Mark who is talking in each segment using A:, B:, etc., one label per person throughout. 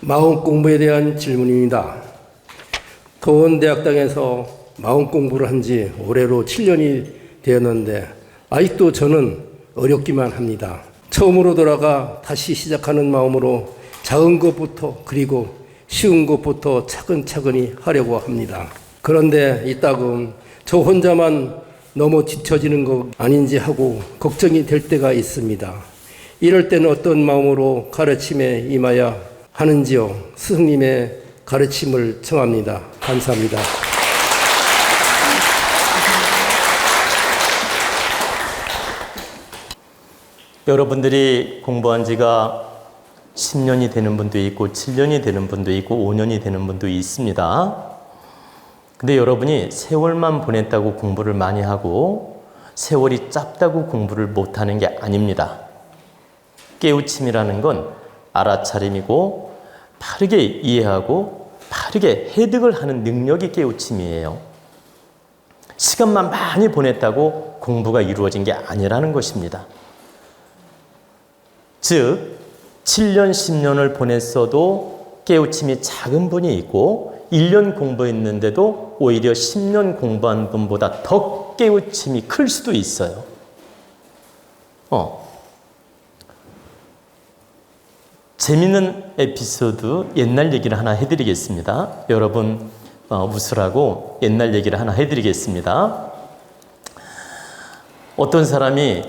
A: 마음 공부에 대한 질문입니다. 도원대학당에서 마음 공부를 한 지 올해로 7년이 되었는데 아직도 저는 어렵기만 합니다. 처음으로 돌아가 다시 시작하는 마음으로 작은 것부터 그리고 쉬운 것부터 차근차근히 하려고 합니다. 그런데 이따금 저 혼자만 너무 지쳐지는 것 아닌지 하고 걱정이 될 때가 있습니다. 이럴 때는 어떤 마음으로 가르침에 임해야 하는지요? 스승님의 가르침을 청합니다. 감사합니다.
B: 여러분들이 공부한 지가 10년이 되는 분도 있고 7년이 되는 분도 있고 5년이 되는 분도 있습니다. 근데 여러분이 세월만 보냈다고 공부를 많이 하고 세월이 짧다고 공부를 못하는 게 아닙니다. 깨우침이라는 건 알아차림이고 빠르게 이해하고 빠르게 해득을 하는 능력이 깨우침이에요. 시간만 많이 보냈다고 공부가 이루어진 게 아니라는 것입니다. 즉 7년, 10년을 보냈어도 깨우침이 작은 분이 있고 1년 공부했는데도 오히려 10년 공부한 분보다 더 깨우침이 클 수도 있어요. 재밌는 에피소드 옛날 얘기를 하나 해드리겠습니다. 여러분 웃으라고 옛날 얘기를 하나 해드리겠습니다. 어떤 사람이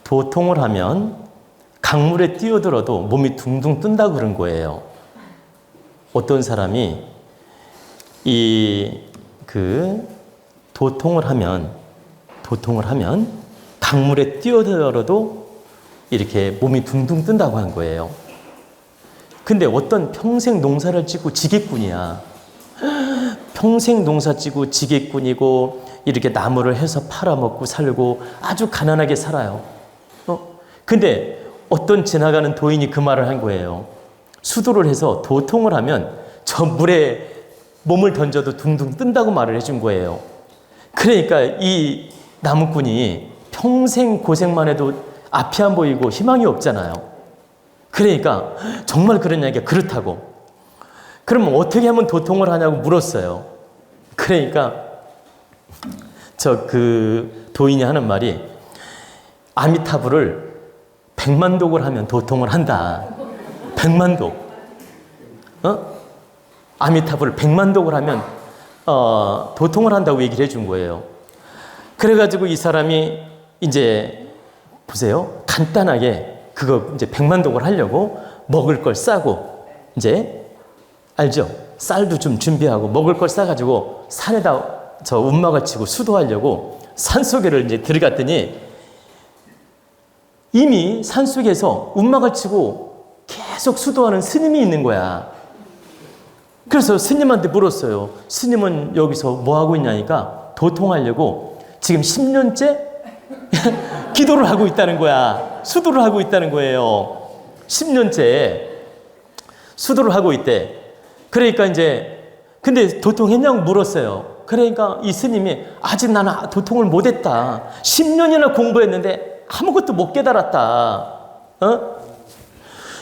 B: 도통을 하면 강물에 뛰어들어도 몸이 둥둥 뜬다고 그런 거예요. 어떤 사람이 도통을 하면 강물에 뛰어들어도 이렇게 몸이 둥둥 뜬다고 한 거예요. 근데 어떤 평생 농사를 짓고 지게꾼이야. 평생 농사 짓고 지게꾼이고 이렇게 나무를 해서 팔아먹고 살고 아주 가난하게 살아요. 근데 어떤 지나가는 도인이 그 말을 한 거예요. 수도를 해서 도통을 하면 저 물에 몸을 던져도 둥둥 뜬다고 말을 해준 거예요. 그러니까 이 나무꾼이 평생 고생만 해도 앞이 안 보이고 희망이 없잖아요. 그러니까 정말 그러냐니까 그렇다고. 그럼 어떻게 하면 도통을 하냐고 물었어요. 그러니까 도인이 하는 말이 아미타불을 100만 독을 하면 도통을 한다. 100만 독. 아미타불을 100만 독을 하면 도통을 한다고 얘기를 해준 거예요. 그래가지고 이 사람이 이제 보세요. 간단하게 그거 이제 100만 독을 하려고 먹을 걸 싸고 이제 알죠? 쌀도 좀 준비하고 먹을 걸 싸가지고 산에다 움막을 치고 수도하려고 산속에를 이제 들어갔더니 이미 산속에서 움막을 치고 계속 수도하는 스님이 있는 거야. 그래서 스님한테 물었어요. 스님은 여기서 뭐 하고 있냐니까 도통하려고 지금 10년째 기도를 하고 있다는 거야. 수도를 하고 있다는 거예요. 10년째 수도를 하고 있대. 그러니까 이제 근데 도통했냐고 물었어요. 그러니까 이 스님이 아직 나는 도통을 못했다. 10년이나 공부했는데 아무것도 못 깨달았다.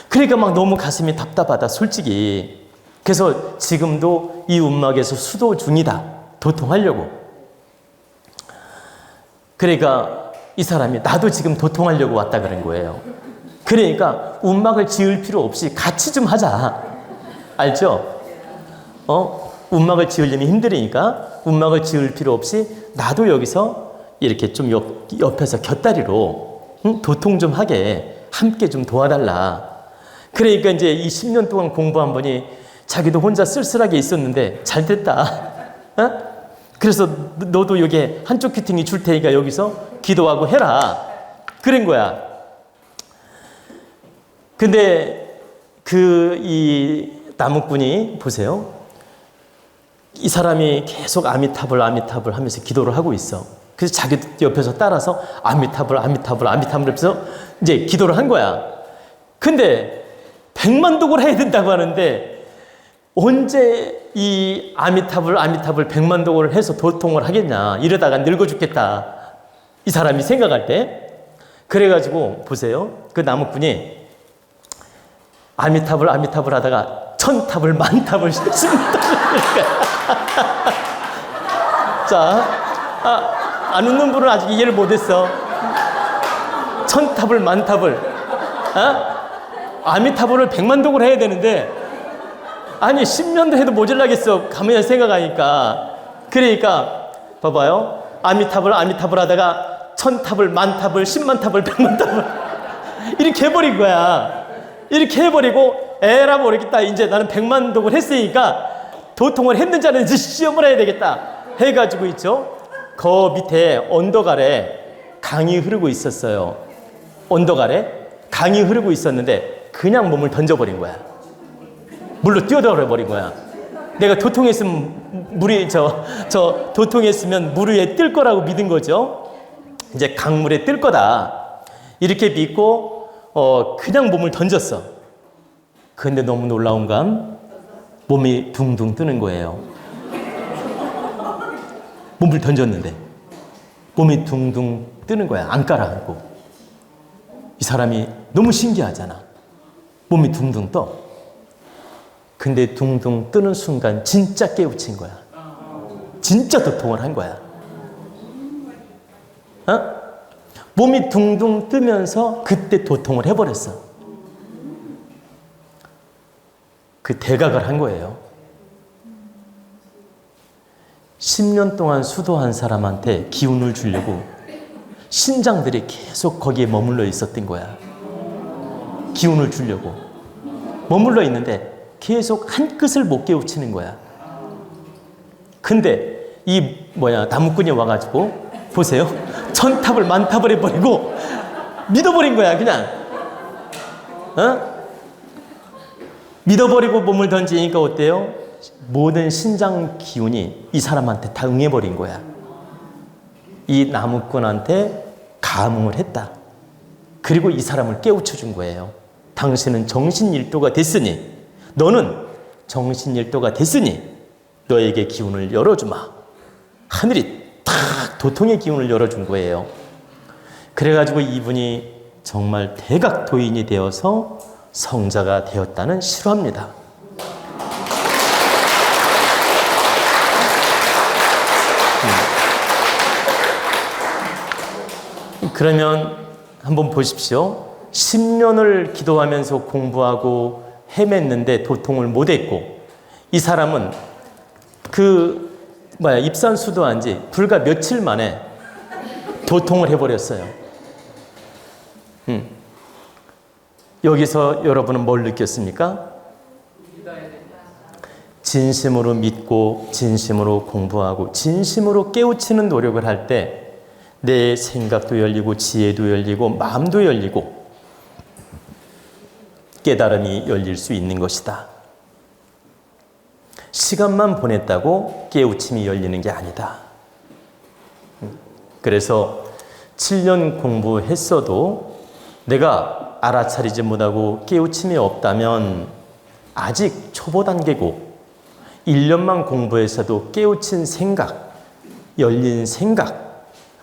B: 그러니까 막 너무 가슴이 답답하다, 솔직히. 그래서 지금도 이 움막에서 수도 중이다. 도통하려고. 그러니까 이 사람이 나도 지금 도통하려고 왔다 그런 거예요. 그러니까 움막을 지을 필요 없이 같이 좀 하자. 알죠? 움막을 지으려면 힘들으니까 움막을 지을 필요 없이 나도 여기서 이렇게 좀 옆에서 곁다리로 도통 좀 하게 함께 좀 도와달라. 그러니까 이제 이 10년 동안 공부한 분이 자기도 혼자 쓸쓸하게 있었는데 잘 됐다. 그래서 너도 여기 한쪽 귀퉁이 줄 테니까 여기서 기도하고 해라. 그런 거야. 근데 이 나무꾼이 보세요. 이 사람이 계속 아미타불 하면서 기도를 하고 있어. 그래서 자기 옆에서 따라서 아미타불 하면서 이제 기도를 한 거야. 근데 100만 독을 해야 된다고 하는데 언제 이 아미타불 100만 독을 해서 도통을 하겠냐. 이러다가 늙어 죽겠다. 이 사람이 생각할 때. 그래가지고 보세요. 그 나무꾼이 아미타불 아미타불 하다가 1000탑을 10,000탑을 10,000탑을 자, 안 웃는 분은 아직 이해를 못했어. 1000탑을 10,000탑을 아미타불을 100만독을 해야 되는데 아니 10년도 해도 모자라겠어. 가만히 생각하니까. 그러니까 봐봐요. 아미타불 아미타불 하다가 1000탑을 10,000탑을 10,000탑을 100,000탑을 이렇게 해버린 거야. 이렇게 해버리고 에라 모르겠다. 이제 나는 100만독을 했으니까 도통을 했는지 안 했는지 시험을 해야 되겠다 해가지고 있죠. 그 밑에 언덕 아래 강이 흐르고 있었어요. 언덕 아래 강이 흐르고 있었는데 그냥 몸을 던져버린 거야. 물로 뛰어들어 버린 거야. 내가 도통했으면 물이 도통했으면 물 위에 뜰 거라고 믿은 거죠. 이제 강물에 뜰 거다 이렇게 믿고 그냥 몸을 던졌어. 근데 너무 놀라운 건 몸이 둥둥 뜨는 거예요. 몸을 던졌는데 몸이 둥둥 뜨는 거야. 안 깔아앉고. 이 사람이 너무 신기하잖아. 몸이 둥둥 떠. 근데 둥둥 뜨는 순간 진짜 깨우친 거야. 진짜 도통을 한 거야. 몸이 둥둥 뜨면서 그때 도통을 해버렸어. 그 대각을 한 거예요. 10년 동안 수도한 사람한테 기운을 주려고 신장들이 계속 거기에 머물러 있었던 거야. 기운을 주려고 머물러 있는데 계속 한 끝을 못 깨우치는 거야. 근데 나무꾼이 와가지고 보세요. 1000탑을 10,000탑을 해버리고 믿어버린 거야. 그냥 믿어버리고 몸을 던지니까 어때요? 모든 신장 기운이 이 사람한테 다 응해버린 거야. 이 나무꾼한테 감흥을 했다. 그리고 이 사람을 깨우쳐 준 거예요. 당신은 정신일도가 됐으니, 너는 정신일도가 됐으니 너에게 기운을 열어주마. 하늘이 탁 도통의 기운을 열어준 거예요. 그래가지고 이분이 정말 대각도인이 되어서 성자가 되었다는 실화입니다. 그러면 한번 보십시오. 10년을 기도하면서 공부하고 헤맸는데 도통을 못했고, 이 사람은 입산수도한 지 불과 며칠 만에 도통을 해버렸어요. 여기서 여러분은 뭘 느꼈습니까? 진심으로 믿고 진심으로 공부하고 진심으로 깨우치는 노력을 할 때 내 생각도 열리고 지혜도 열리고 마음도 열리고 깨달음이 열릴 수 있는 것이다. 시간만 보냈다고 깨우침이 열리는 게 아니다. 그래서 7년 공부했어도 내가 알아차리지 못하고 깨우침이 없다면 아직 초보 단계고, 1년만 공부해서도 깨우친 생각, 열린 생각,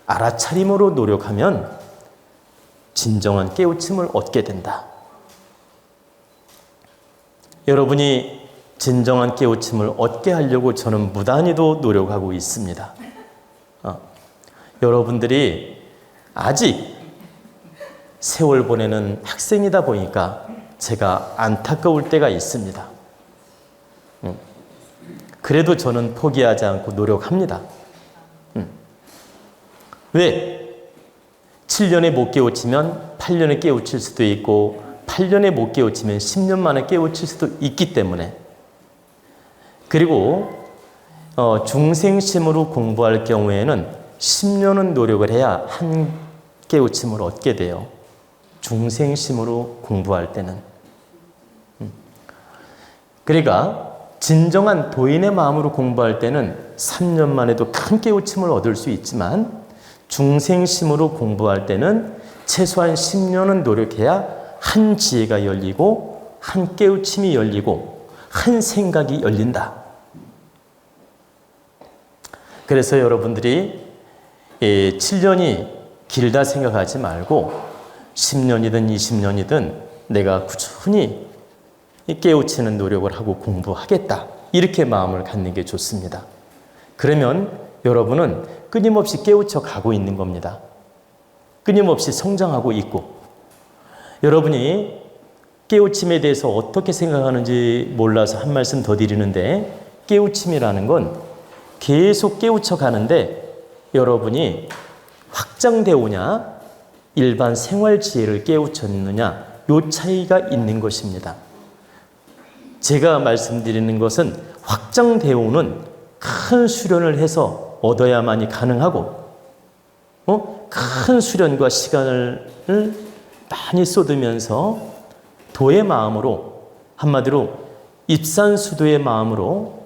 B: 알아차림으로 노력하면 진정한 깨우침을 얻게 된다. 여러분이 진정한 깨우침을 얻게 하려고 저는 무단히도 노력하고 있습니다. 여러분들이 아직 세월 보내는 학생이다 보니까 제가 안타까울 때가 있습니다. 그래도 저는 포기하지 않고 노력합니다. 왜? 7년에 못 깨우치면 8년에 깨우칠 수도 있고, 8년에 못 깨우치면 10년 만에 깨우칠 수도 있기 때문에. 그리고 중생심으로 공부할 경우에는 10년은 노력을 해야 한 깨우침을 얻게 돼요. 중생심으로 공부할 때는. 그러니까 진정한 도인의 마음으로 공부할 때는 3년 만에도 큰 깨우침을 얻을 수 있지만, 중생심으로 공부할 때는 최소한 10년은 노력해야 한 지혜가 열리고 한 깨우침이 열리고 한 생각이 열린다. 그래서 여러분들이 7년이 길다 생각하지 말고 10년이든 20년이든 내가 꾸준히 깨우치는 노력을 하고 공부하겠다. 이렇게 마음을 갖는 게 좋습니다. 그러면 여러분은 끊임없이 깨우쳐 가고 있는 겁니다. 끊임없이 성장하고 있고, 여러분이 깨우침에 대해서 어떻게 생각하는지 몰라서 한 말씀 더 드리는데, 깨우침이라는 건 계속 깨우쳐 가는데 여러분이 확장되오냐 일반 생활 지혜를 깨우쳤느냐, 요 차이가 있는 것입니다. 제가 말씀드리는 것은 확장되오는 큰 수련을 해서 얻어야만이 가능하고, 큰 수련과 시간을 많이 쏟으면서 도의 마음으로, 한마디로 입산수도의 마음으로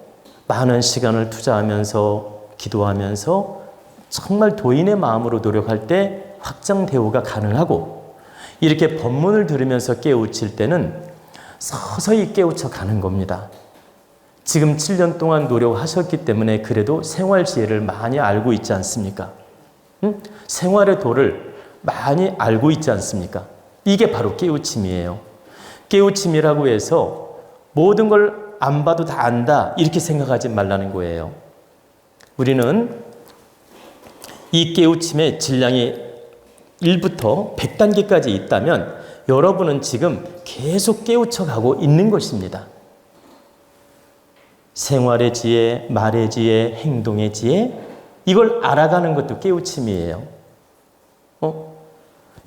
B: 많은 시간을 투자하면서 기도하면서 정말 도인의 마음으로 노력할 때 확장대오가 가능하고, 이렇게 법문을 들으면서 깨우칠 때는 서서히 깨우쳐 가는 겁니다. 지금 7년 동안 노력하셨기 때문에 그래도 생활 지혜를 많이 알고 있지 않습니까? 생활의 도를 많이 알고 있지 않습니까? 이게 바로 깨우침이에요. 깨우침이라고 해서 모든 걸 안 봐도 다 안다 이렇게 생각하지 말라는 거예요. 우리는 이 깨우침의 질량이 1부터 100단계까지 있다면 여러분은 지금 계속 깨우쳐 가고 있는 것입니다. 생활의 지혜, 말의 지혜, 행동의 지혜, 이걸 알아가는 것도 깨우침이에요.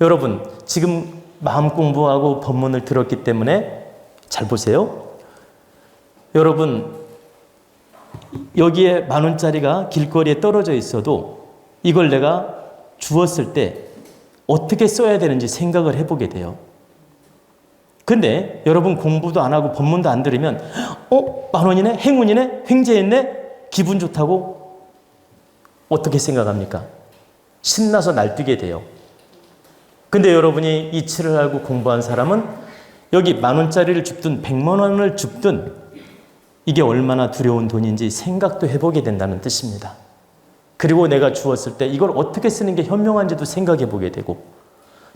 B: 여러분 지금 마음 공부하고 법문을 들었기 때문에 잘 보세요. 여러분 여기에 10,000원짜리가 길거리에 떨어져 있어도 이걸 내가 주었을 때 어떻게 써야 되는지 생각을 해보게 돼요. 근데 여러분 공부도 안 하고 법문도 안 들으면 10,000원이네? 행운이네? 횡재했네? 기분 좋다고 어떻게 생각합니까? 신나서 날뛰게 돼요. 근데 여러분이 이치를 알고 공부한 사람은 여기 10,000원짜리를 줍든 100만 원을 줍든 이게 얼마나 두려운 돈인지 생각도 해보게 된다는 뜻입니다. 그리고 내가 주었을 때 이걸 어떻게 쓰는 게 현명한지도 생각해 보게 되고,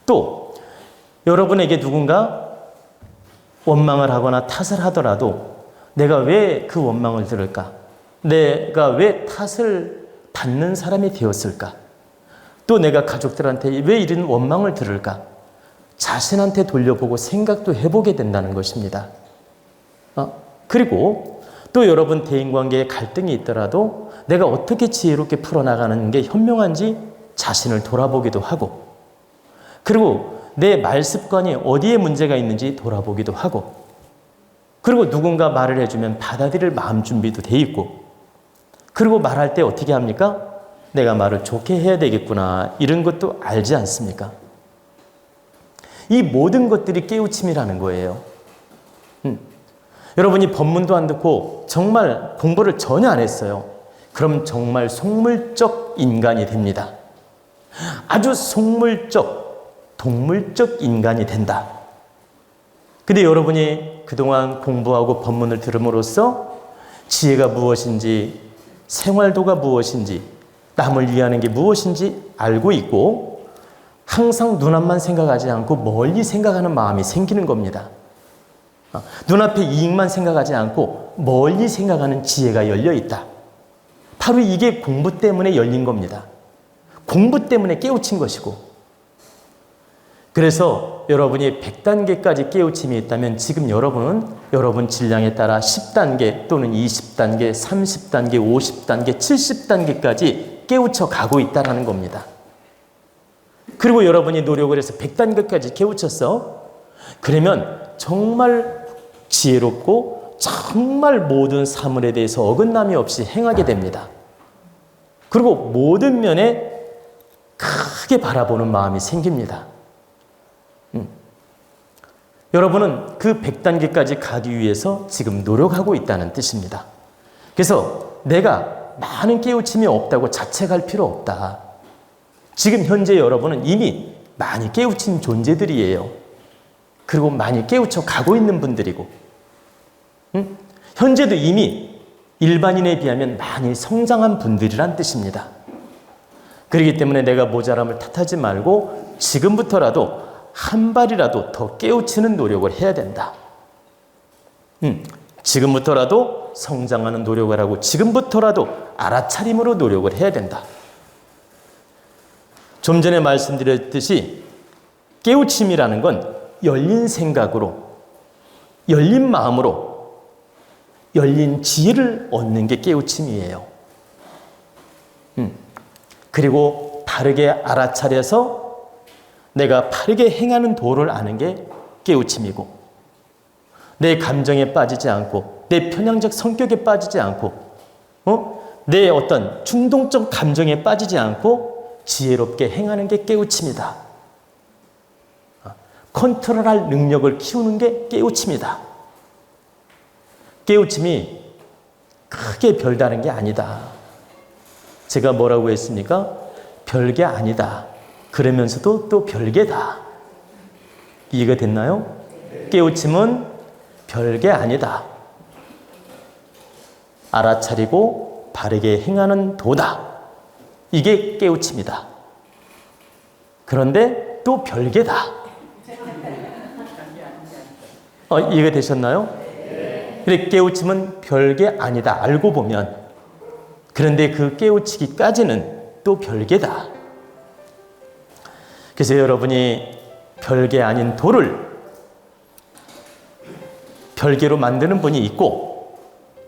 B: 또 여러분에게 누군가 원망을 하거나 탓을 하더라도 내가 왜 그 원망을 들을까? 내가 왜 탓을 받는 사람이 되었을까? 또 내가 가족들한테 왜 이런 원망을 들을까? 자신한테 돌려보고 생각도 해보게 된다는 것입니다. 그리고 또 여러분 대인관계에 갈등이 있더라도 내가 어떻게 지혜롭게 풀어나가는 게 현명한지 자신을 돌아보기도 하고, 그리고 내 말습관이 어디에 문제가 있는지 돌아보기도 하고, 그리고 누군가 말을 해주면 받아들일 마음 준비도 돼 있고, 그리고 말할 때 어떻게 합니까? 내가 말을 좋게 해야 되겠구나, 이런 것도 알지 않습니까? 이 모든 것들이 깨우침이라는 거예요. 여러분이 법문도 안 듣고 정말 공부를 전혀 안 했어요. 그럼 정말 속물적 인간이 됩니다. 아주 속물적, 동물적 인간이 된다. 근데 여러분이 그동안 공부하고 법문을 들음으로써 지혜가 무엇인지, 생활도가 무엇인지, 남을 위하는 게 무엇인지 알고 있고, 항상 눈앞만 생각하지 않고 멀리 생각하는 마음이 생기는 겁니다. 눈앞의 이익만 생각하지 않고 멀리 생각하는 지혜가 열려 있다. 바로 이게 공부 때문에 열린 겁니다. 공부 때문에 깨우친 것이고, 그래서 여러분이 100단계까지 깨우침이 있다면 지금 여러분은 여러분 질량에 따라 10단계 또는 20단계, 30단계, 50단계, 70단계까지 깨우쳐 가고 있다는 겁니다. 그리고 여러분이 노력을 해서 100단계까지 깨우쳤어. 그러면 정말 지혜롭고 정말 모든 사물에 대해서 어긋남이 없이 행하게 됩니다. 그리고 모든 면에 크게 바라보는 마음이 생깁니다. 여러분은 그 100단계까지 가기 위해서 지금 노력하고 있다는 뜻입니다. 그래서 내가 많은 깨우침이 없다고 자책할 필요 없다. 지금 현재 여러분은 이미 많이 깨우친 존재들이에요. 그리고 많이 깨우쳐 가고 있는 분들이고, 현재도 이미 일반인에 비하면 많이 성장한 분들이란 뜻입니다. 그렇기 때문에 내가 모자람을 탓하지 말고 지금부터라도 한 발이라도 더 깨우치는 노력을 해야 된다. 지금부터라도 성장하는 노력을 하고 지금부터라도 알아차림으로 노력을 해야 된다. 좀 전에 말씀드렸듯이 깨우침이라는 건 열린 생각으로, 열린 마음으로, 열린 지혜를 얻는 게 깨우침이에요. 그리고 바르게 알아차려서 내가 바르게 행하는 도를 아는 게 깨우침이고, 내 감정에 빠지지 않고 내 편향적 성격에 빠지지 않고 내 어떤 충동적 감정에 빠지지 않고 지혜롭게 행하는 게 깨우침이다. 컨트롤할 능력을 키우는 게 깨우침이다. 깨우침이 크게 별다른 게 아니다. 제가 뭐라고 했습니까? 별게 아니다. 그러면서도 또 별게다. 이해가 됐나요? 깨우침은 별게 아니다. 알아차리고 바르게 행하는 도다. 이게 깨우침이다. 그런데 또 별게다. 이해가 되셨나요? 그래, 깨우침은 별게 아니다. 알고 보면. 그런데 그 깨우치기까지는 또 별게다. 그래서 여러분이 별게 아닌 도를 별개로 만드는 분이 있고,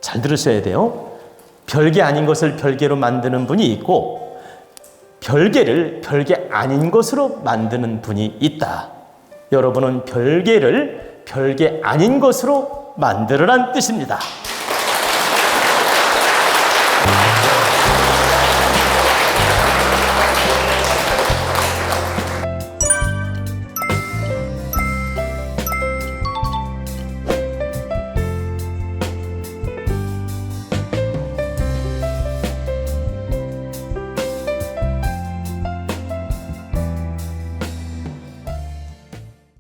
B: 잘 들으셔야 돼요. 별개 아닌 것을 별개로 만드는 분이 있고, 별개를 별개 아닌 것으로 만드는 분이 있다. 여러분은 별개를 별개 아닌 것으로 만들으란 뜻입니다.